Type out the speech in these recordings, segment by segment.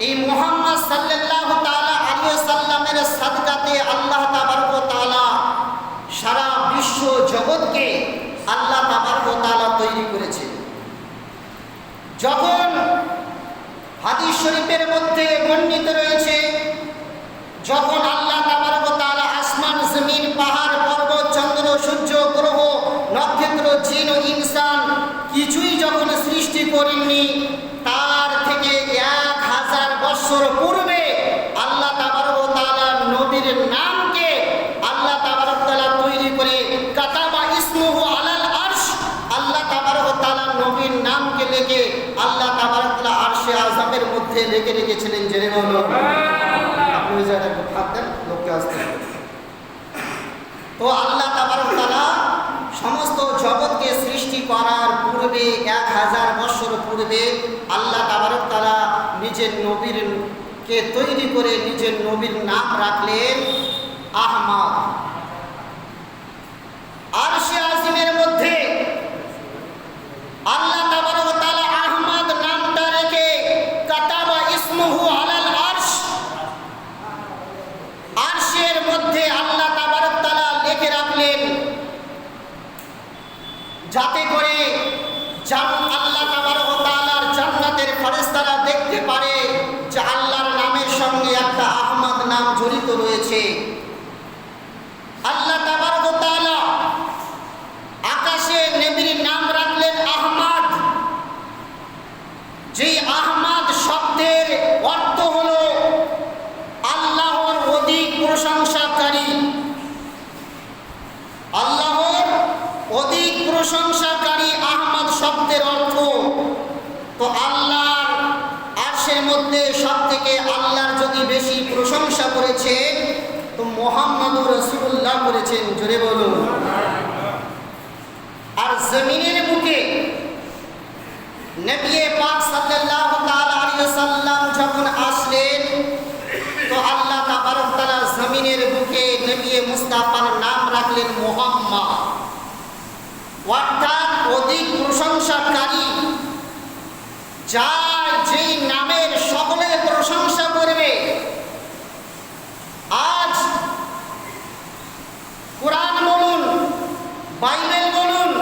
এই মুহাম্মদ সাল্লাল্লাহু তাআলা আলাইহি ওয়াসাল্লামের সাদকাতে আল্লাহ তাবারক ওয়া তাআলা সারা বিশ্ব জগৎকে আল্লাহ তাবারক ওয়া তাআলা তৈরি করেছেন। যখন হাদিস শরীফের মধ্যে বর্ণিত রয়েছে, যখন আল্লাহ তাবারক ওয়া তাআলা আসমান জমিন পাহাড় পর্বত চন্দ্র সূর্য গ্রহ নক্ষত্র জিন ও ইনসান কিছুই যখন সৃষ্টি করেননি, তার থেকে 1000 বছর পূর্বে আল্লাহ তাবারক ওয়া তাআলা নবীর নামকে আল্লাহ তাবারক ওয়া তাআলা তৈরি করে কাতাবা ইসমুহু আলাল আরশ, আল্লাহ তাবারক ওয়া তাআলা নবীর নামকে লিখে আল্লাহ তাবারক ওয়া তাআলা আরশে আযমের মধ্যে লিখে রেখেছিলেন। জেনে বলুন আপনি যারা ভাবতেন লোককে আসতে। তো আল্লাহ তাবারক ওয়া তাআলা সমস্ত জগৎকে সৃষ্টি করার পূর্বে 1000 বছর পূর্বে আল্লাহ তাবারক ওয়া তাআলা নিজের নবীরকে তৈরি করে নিজের নবীর নাম রাখলেন আহমদ। আরশে আজিমের মধ্যে আল্লাহ তাবারক ওয়া তাআলা আহমদ নামটা রেখে কাতাবা ইসমুহু আলাল আরশ, আরশের মধ্যে আল্লাহ তাবারক ওয়া তাআলা লিখে রাখলেন যাতে করে আল্লাহ তাবারক ওয়া তাআলার জান্নাতের ফেরেশতারা দেখতে পারে যে আল্লাহর নামের সঙ্গে একটা আহমদ নাম জড়িত রয়েছে। আল্লাহ তাবারক ওয়া তাআলা আকাশে নবীর নাম রাখলেন আহমদ। যেই আহমদ শব্দের অর্থ হলো আল্লাহর অধিক প্রশংসাকারী, আল্লাহর অধিক প্রশংসাকারী আহমদ শব্দের অর্থ। তো আল্লাহর আরশের মধ্যে সবথেকে আল্লাহর যদি বেশি প্রশংসা করেছে তো মুহাম্মদুর রাসূলুল্লাহ করেছেন। জোরে বলুন। আর জমিনের বুকে নবী পাক সাল্লাল্লাহু তাআলা আলাইহি ওয়াসাল্লাম যখন আসলেন তো আল্লাহ তাবারক ওয়া তাআলা জমিনের বুকে নবী মুস্তাফার নাম রাখলেন মুহাম্মদ, অর্থাৎ অধিক প্রশংসাকারী, যার যেই নামের সকলে প্রশংসা করবে। আজ কোরআন বলুন, বাইবেল বলুন,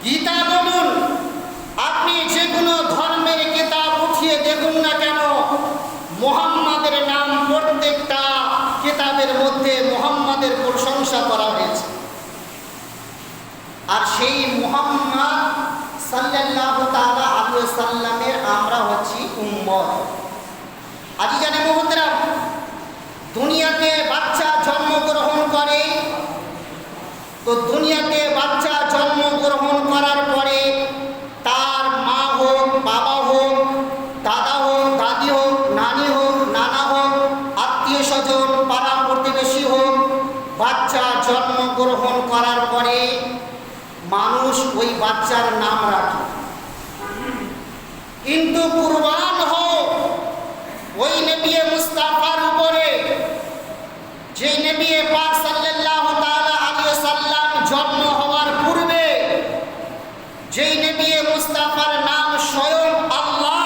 গীতা বলুন, আপনি যে কোনো ধর্মের কিতাব উঠিয়ে দেখুন না কেন, মুহাম্মাদের নাম প্রত্যেকটা কিতাবের মধ্যে মুহাম্মাদের প্রশংসা করা হয়েছে। আর সেই মুহাম্মদ সাল্লাল্লাহু তাআলা আলাইহি ওয়াসাল্লামের আমরা হচ্ছি উম্মত। আজিজানে মুহতারাম, দুনিয়াতে বাচ্চা জন্মগ্রহণ করে, তো দুনিয়াতে বাচ্চা জন্মগ্রহণ করার পরে তার মা হোক, বাবা হোক, দাদা হোক, দাদি হোক, নানি হোক, নানা হোক, আত্মীয় স্বজন, পাড়া প্রতিবেশী হোক, বাচ্চা জন্মগ্রহণ করার পরে মানুষ ওই বাচ্চার নাম রাখে। কিন্তু কুরবান হোক ওই নবী মুস্তাফার উপরে, যে নবী পাক সাল্লাল্লাহু তাআলা আলাইহি ওয়াসাল্লাম জন্ম হওয়ার পূর্বে যেই নবী মুস্তাফার নাম স্বয়ং আল্লাহ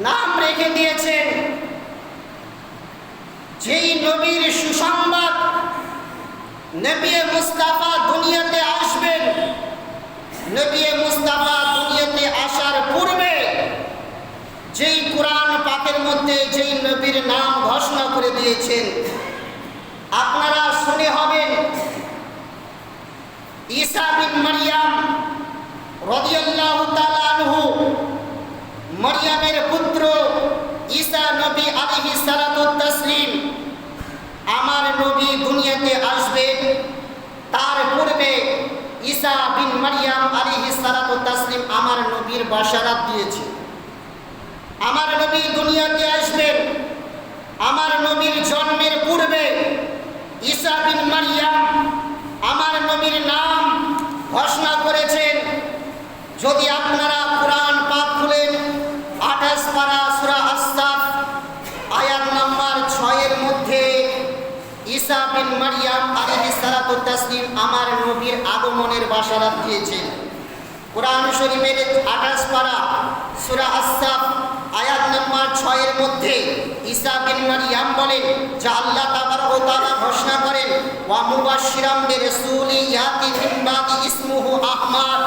নাম রেখে দিয়েছেন, যেই নবীর সুসংবাদ নবী মুস্তাফা দুনিয়াতে আসবেন, নবী মুস্তাফা দুনিয়াতে আসার পূর্বে যেই কোরআন পাকের মধ্যে যেই নবীর নাম ঘোষণা করে দিয়েছেন, আপনারা শুনে হবেন ঈসা বিন মারইয়াম রাদিয়াল্লাহু তাআলা আনহু, মারইয়ামের পুত্র ঈসা নবী আলাইহিস সালাতু তাসলিম, আমার নবী দুনিয়াতে আসবেন, তার পূর্বে ঈসা বিন মারইয়াম আলাইহিস সালাতু তাসলিম আমার নবীর বাশারাত দিয়েছে। আমার নবী দুনিয়াতে আসবেন, আমার নবীর জন্মের পূর্বে ঈসা বিন মারইয়াম আমার নবীর নাম ঘোষণা করেছেন। যদি আপনারা কোরআন পাক খুলেন 28 পারা সূরা আস-সাফ আয়াত নাম্বার 6 এর মধ্যে ঈসা বিন মারইয়াম আলাইহিস সালাতু তাসলিম আমার নবীর আগমনের বাশারাত দিয়েছেন। কোরআন শরীফের 28 পারা সূরা আস-সাফ আয়াত নম্বর 6 এর মধ্যে ঈসা বিন মারইয়াম বলেন যে আল্লাহ তাবারক ওয়া তাআলা ঘোষণা করেন ওয়া মুবাশশিরাম বিরাসূলি ইয়াতি মিন বাদি ইসমুহু আহমদ।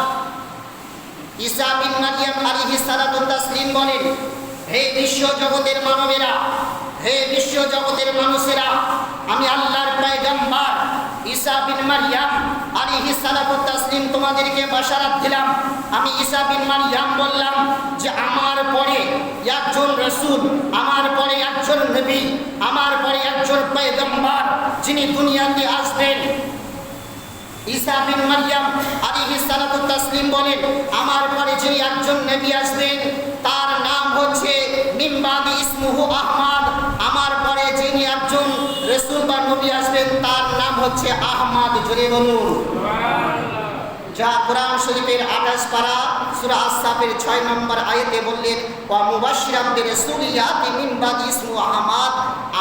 ঈসা বিন মারইয়াম আলাইহিস সালাতু তাসলিম বলেন, হে বিশ্ব জগতের মানবেরা, হে বিশ্ব জগতের মানুষেরা, আমি আল্লাহর পয়গম্বর ঈসা বিন মারইয়াম আলাইহিস সালাতু তাসলিম তোমাদেরকে বাশারাত দিলাম। আমি ঈসা বিন মারইয়াম বললাম যে আমার পরে একজন রাসূল, আমার পরে একজন নবী, আমার পরে একজন পয়গম্বর যিনি দুনিয়াতে আসবেন। ঈসা বিন মারইয়াম আলাইহিস সালাতু তাসলিম বলেন, আমার পরে যিনি একজন নবী আসবেন তার নাম হচ্ছে মিন বাদি ইসমুহু আহমদ। আমার পরে যিনি একজন রাসূল বা নবী আসবেন তার নাম হচ্ছে আহমদ। জোরে বলুন সুবহানাল্লাহ। যা কোরআন শরীফের 28 পারা সূরা আস-সাফের 6 নম্বর আয়াতে বললেন ওয়া মুবাশশিরাম বিরাসূলি ইয়াতি মিন বাদি ইসমুহু আহমদ,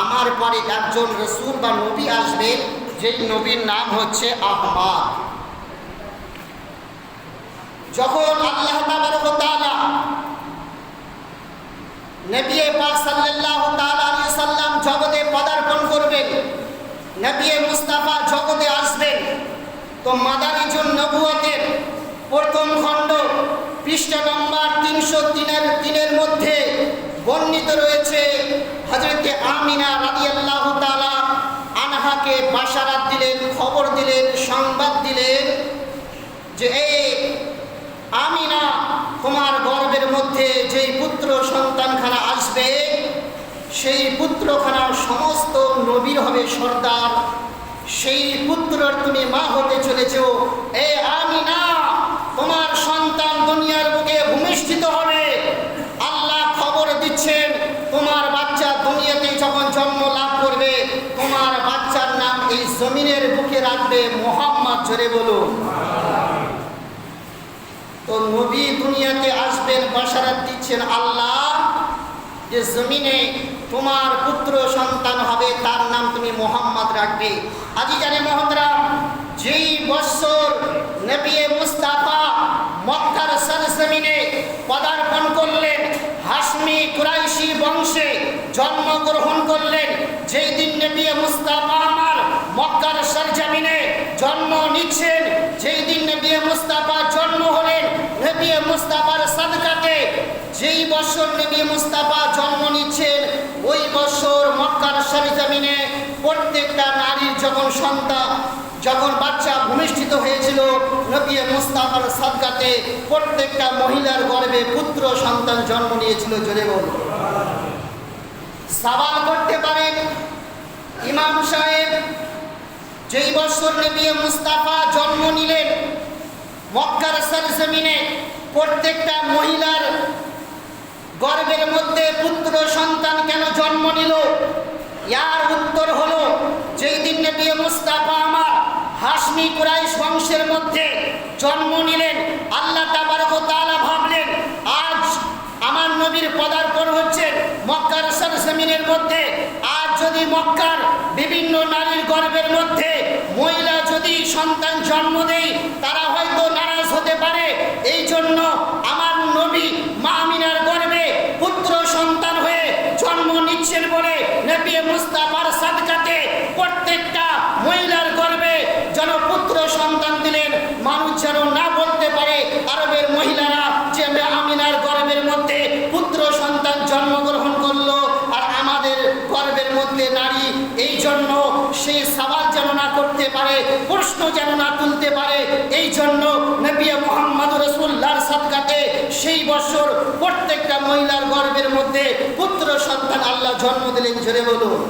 আমার পরে একজন রাসূল বা নবী আসবেন যেই নবীর নাম হচ্ছে আহমদ। যখন আল্লাহ তাবারক ওয়া তাআলা নবী পাক সাল্লাল্লাহু তাআলা আলাইহি সাল্লাম জগতে পদার্পণ করবেন, নবী মুস্তাফা জগতে আসবেন, তো মাদারিজুন নবুয়তের প্রথম খণ্ড পৃষ্ঠা নম্বর 303 মধ্যে বর্ণিত রয়েছে হযরতে আমিনা রাদিয়াল্লাহু তাআলা আনহাকে বাশারাত দিলেন, খবর দিলেন, সংবাদ দিলেন যে এই আমিনা, তোমার গর্ভের মধ্যে যেই পুত্র সন্তানখানা আসবে সেই পুত্রখানা সমস্ত নবীর হবে সর্দার, সেই পুত্রর তুমি মা হতে চলেছো। এ আমিনা, তোমার সন্তান দুনিয়ার বুকে ভূমিষ্ঠিত হবে। আল্লাহ খবর দিচ্ছেন তোমার বাচ্চা দুনিয়াতে যখন জন্ম লাভ করবে তোমার বাচ্চার নাম এই জমিনের বুকে রাখবে মুহাম্মদ। জোরে বলুন। তো নবী দুনিয়াতে আসবেন, বাশারাত দিচ্ছেন আল্লাহ যে জমিনে তোমার পুত্র সন্তান হবে, তার নাম তুমি মুহাম্মদ রাখবে। আজিজানে মুহতারাম, যেই বছর নবী মুস্তাফা মক্কার সরজমিনে পদার্পণ করলেন, হাশমি কুরাইশি বংশে জন্মগ্রহণ করলেন, যেই দিন নবী মুস্তাফা আমার মক্কার সরজমিনে জন্ম নিচ্ছেন, যেই দিন নবী মুস্তাফা জন্ম হলেন, নবী মুস্তাফার সাদকাতে যেই বছর নবী মুস্তাফা জন্ম নিচ্ছেন ওই বছর মক্কার সরজমিনে প্রত্যেকটা নারীর যখন বাচ্চা ভূমিষ্ঠিত হয়েছিল নবী মুস্তাফার সাদকাতে প্রত্যেকটা মহিলার গর্ভে পুত্র সন্তান জন্ম নিয়েছিল। জোরে বলুন। সওয়াল করতে পারেন ইমাম সাহেব, যেই বছর নবী মুস্তাফা জন্ম নিলেন মক্কার সরজমিনে প্রত্যেকটা মহিলার গর্ভের মধ্যে পুত্র সন্তান কেন জন্ম নিল? ইয়ার উত্তর হলো, যেই দিন নবী মুস্তাফা আমার হাশমি কুরাইশ বংশের মধ্যে জন্ম নিলেন, আল্লাহ তাবারক ওয়া তাআলা ভাবলেন আজ আমার নবীর পদার্পণ হচ্ছে মক্কার সরজমিনের মধ্যে, আজ যদি মক্কার বিভিন্ন নারীর গর্ভের মধ্যে মহিলা যদি সন্তান জন্ম দেয় তারা হয়তো নারাজ হতে পারে, এই জন্য আমার নবী মা আমিনার গর্ভে পুত্র সন্তান হয়ে জন্ম নিচ্ছেন বলে নবী মুস্তাফার সাদকাতে প্রত্যেকটা মহিলার গর্ভে যেন পুত্র সন্তান দিলেন, মানুষ যেন না বলতে পারে আরবের মহিলারা যে আমিনার গর্ভের মধ্যে পুত্র সন্তান জন্মগ্রহণ করলো আর আমাদের গর্ভের মধ্যে নারী, এই জন্য সেই সওয়াল যেন না করতে পারে, প্রশ্ন যেন না তুলতে পারে, এই জন্য নবী মুহাম্মদ রাসূলুল্লাহর সাদকাতে সেই বছর প্রত্যেকটা মহিলার গর্ভের মধ্যে পুত্র সন্তান আল্লাহ জন্ম দিলেন। জোরে বলুন।